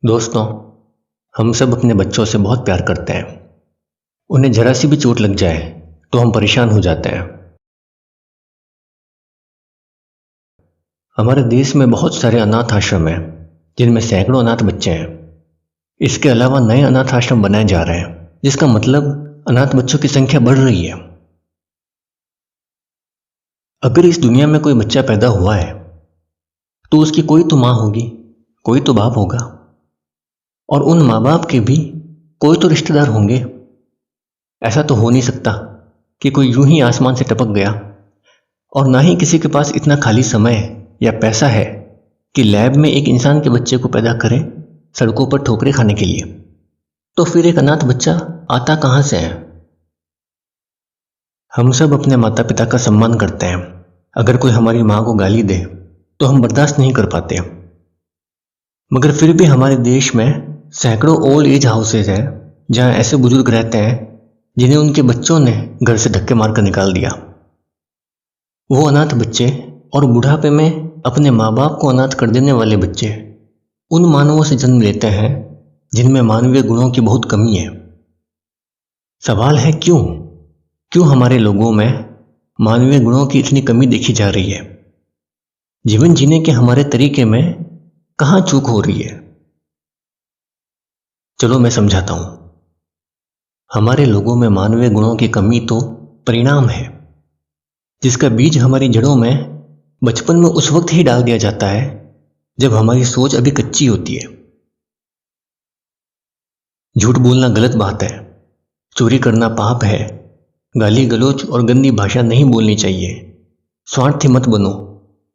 दोस्तों, हम सब अपने बच्चों से बहुत प्यार करते हैं। उन्हें जरा सी भी चोट लग जाए तो हम परेशान हो जाते हैं। हमारे देश में बहुत सारे अनाथ आश्रम हैं जिनमें सैकड़ों अनाथ बच्चे हैं। इसके अलावा नए अनाथ आश्रम बनाए जा रहे हैं, जिसका मतलब अनाथ बच्चों की संख्या बढ़ रही है। अगर इस दुनिया में कोई बच्चा पैदा हुआ है तो उसकी कोई तो माँ होगी, कोई तो बाप होगा, और उन माँ बाप के भी कोई तो रिश्तेदार होंगे। ऐसा तो हो नहीं सकता कि कोई यूं ही आसमान से टपक गया, और ना ही किसी के पास इतना खाली समय या पैसा है कि लैब में एक इंसान के बच्चे को पैदा करे सड़कों पर ठोकरें खाने के लिए। तो फिर एक अनाथ बच्चा आता कहाँ से है? हम सब अपने माता पिता का सम्मान करते हैं। अगर कोई हमारी माँ को गाली दे तो हम बर्दाश्त नहीं कर पाते, मगर फिर भी हमारे देश में सैकड़ों ओल्ड एज हाउसेज हैं जहाँ ऐसे बुजुर्ग रहते हैं जिन्हें उनके बच्चों ने घर से धक्के मारकर निकाल दिया। वो अनाथ बच्चे और बुढ़ापे में अपने माँ बाप को अनाथ कर देने वाले बच्चे उन मानवों से जन्म लेते हैं जिनमें मानवीय गुणों की बहुत कमी है। सवाल है क्यों हमारे लोगों में मानवीय गुणों की इतनी कमी देखी जा रही है? जीवन जीने के हमारे तरीके में कहाँ चूक हो रही है? चलो मैं समझाता हूं। हमारे लोगों में मानवीय गुणों की कमी तो परिणाम है, जिसका बीज हमारी जड़ों में बचपन में उस वक्त ही डाल दिया जाता है जब हमारी सोच अभी कच्ची होती है। झूठ बोलना गलत बात है, चोरी करना पाप है, गाली गलौज और गंदी भाषा नहीं बोलनी चाहिए, स्वार्थी मत बनो,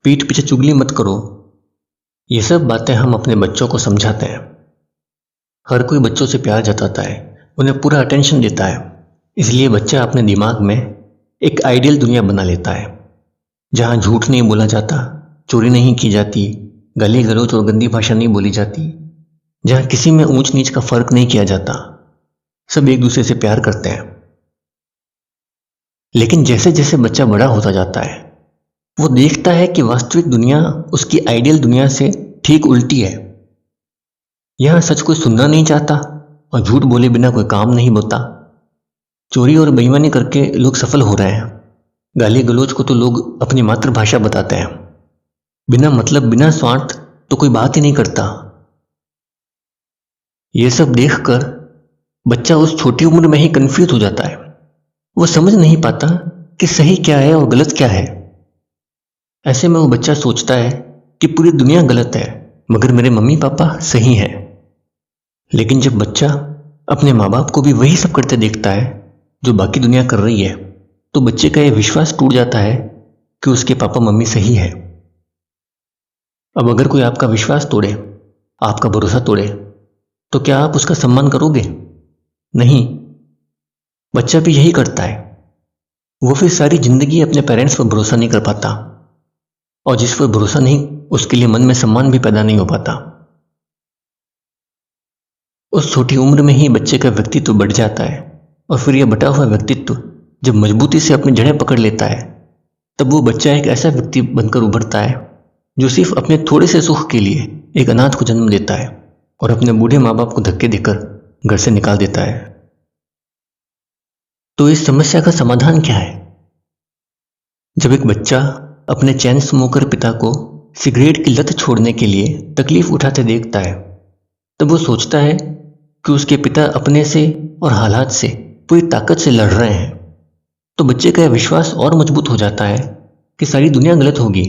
पीठ पीछे चुगली मत करो। ये सब बातें हम अपने बच्चों को समझाते हैं। हर कोई बच्चों से प्यार जताता है, उन्हें पूरा अटेंशन देता है। इसलिए बच्चा अपने दिमाग में एक आइडियल दुनिया बना लेता है जहाँ झूठ नहीं बोला जाता, चोरी नहीं की जाती, गाली गलौज और गंदी भाषा नहीं बोली जाती, जहाँ किसी में ऊंच नीच का फर्क नहीं किया जाता, सब एक दूसरे से प्यार करते हैं। लेकिन जैसे जैसे बच्चा बड़ा होता जाता है वो देखता है कि वास्तविक दुनिया उसकी आइडियल दुनिया से ठीक उल्टी है। यहाँ सच कोई सुनना नहीं चाहता और झूठ बोले बिना कोई काम नहीं होता। चोरी और बेईमानी करके लोग सफल हो रहे हैं। गाली गलौज को तो लोग अपनी मातृभाषा बताते हैं। बिना मतलब, बिना स्वार्थ तो कोई बात ही नहीं करता। ये सब देखकर बच्चा उस छोटी उम्र में ही कंफ्यूज हो जाता है। वो समझ नहीं पाता कि सही क्या है और गलत क्या है। ऐसे में वो बच्चा सोचता है कि पूरी दुनिया गलत है मगर मेरे मम्मी पापा सही हैं। लेकिन जब बच्चा अपने माँ बाप को भी वही सब करते देखता है जो बाकी दुनिया कर रही है, तो बच्चे का यह विश्वास टूट जाता है कि उसके पापा मम्मी सही है। अब अगर कोई आपका विश्वास तोड़े, आपका भरोसा तोड़े, तो क्या आप उसका सम्मान करोगे? नहीं। बच्चा भी यही करता है। वो फिर सारी जिंदगी अपने पेरेंट्स पर भरोसा नहीं कर पाता, और जिस पर भरोसा नहीं उसके लिए मन में सम्मान भी पैदा नहीं हो पाता। उस छोटी उम्र में ही बच्चे का व्यक्तित्व बढ़ जाता है, और फिर यह बटा हुआ व्यक्तित्व जब मजबूती से अपनी जड़ें पकड़ लेता है, तब वो बच्चा एक ऐसा व्यक्ति बनकर उभरता है जो सिर्फ अपने थोड़े से सुख के लिए एक अनाथ को जन्म देता है और अपने बूढ़े माँ बाप को धक्के देकर घर से निकाल देता है। तो इस समस्या का समाधान क्या है? जब एक बच्चा अपने चैन स्मोकर पिता को सिगरेट की लत छोड़ने के लिए तकलीफ उठाते देखता है, तब वो सोचता है कि उसके पिता अपने से और हालात से पूरी ताकत से लड़ रहे हैं। तो बच्चे का यह विश्वास और मजबूत हो जाता है कि सारी दुनिया गलत होगी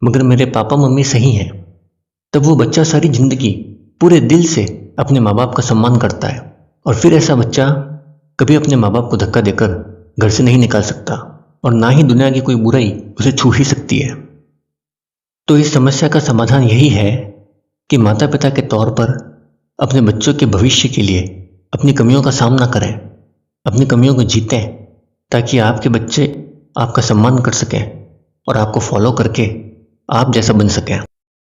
मगर मेरे पापा मम्मी सही हैं। तब वो बच्चा सारी जिंदगी पूरे दिल से अपने माँ बाप का सम्मान करता है, और फिर ऐसा बच्चा कभी अपने माँ बाप को धक्का देकर घर से नहीं निकाल सकता, और ना ही दुनिया की कोई बुराई उसे छू ही सकती है। तो इस समस्या का समाधान यही है कि माता पिता के तौर पर अपने बच्चों के भविष्य के लिए अपनी कमियों का सामना करें, अपनी कमियों को जीतें, ताकि आपके बच्चे आपका सम्मान कर सकें और आपको फॉलो करके आप जैसा बन सकें।